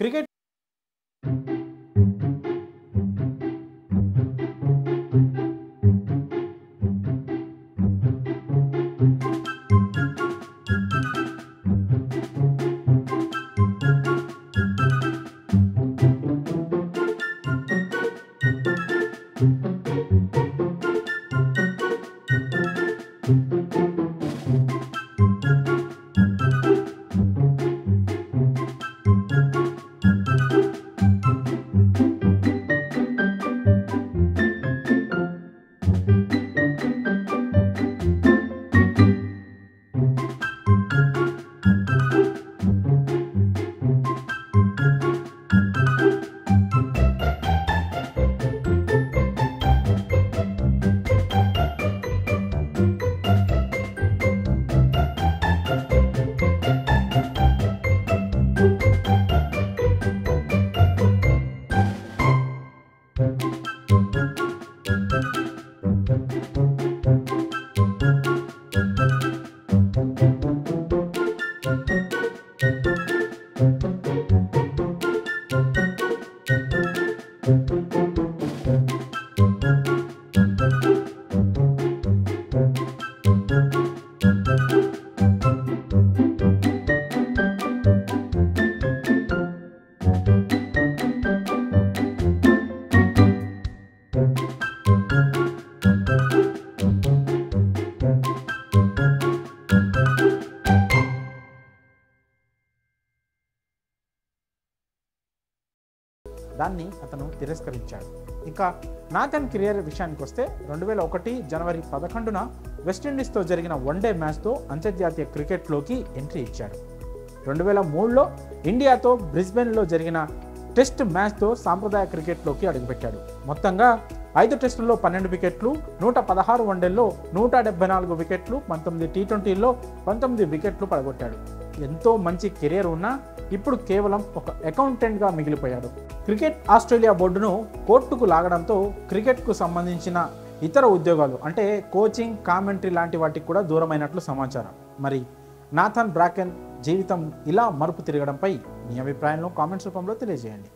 Cricket దాన్ని అతను తిరస్కరించాడు. ఇంకా నాథన్ కెరియర్ విషయానికి వస్తే 2001 జనవరి 11న వెస్టిండీస్తో జరిగిన వన్డే మ్యాచ్తో అంతర్జాతీయ క్రికెట్లోకి ఎంట్రీ ఇచ్చాడు. 2003లో ఇండియాతో బ్రిస్బెన్లో జరిగిన టెస్ట్ మ్యాచ్తో సాంప్రదాయ క్రికెట్లోకి అడుగుపెట్టాడు. మొత్తంగా 5 టెస్టుల్లో 12 వికెట్లు, 116 వన్డేల్లో 174 వికెట్లు, 19 టీ20ల్లో 19 వికెట్లు పడగొట్టాడు. ఎంతో మంచి కెరీర్ ఉన్నా ఇప్పుడు కేవలం ఒక అకౌంటెంట్గా మిగిలిపోయాడు. క్రికెట్ ఆస్ట్రేలియా బోర్డును కోర్టుకు లాగడంతో క్రికెట్కు సంబంధించిన ఇతర ఉద్యోగాలు అంటే కోచింగ్, కామెంటరీ లాంటి వాటికి కూడా దూరమైనట్లు సమాచారం. మరి నాథన్ బ్రాకెన్ జీవితం ఇలా మలుపు తిరగడంపై మీ అభిప్రాయంలో కామెంట్స్ రూపంలో తెలియజేయండి.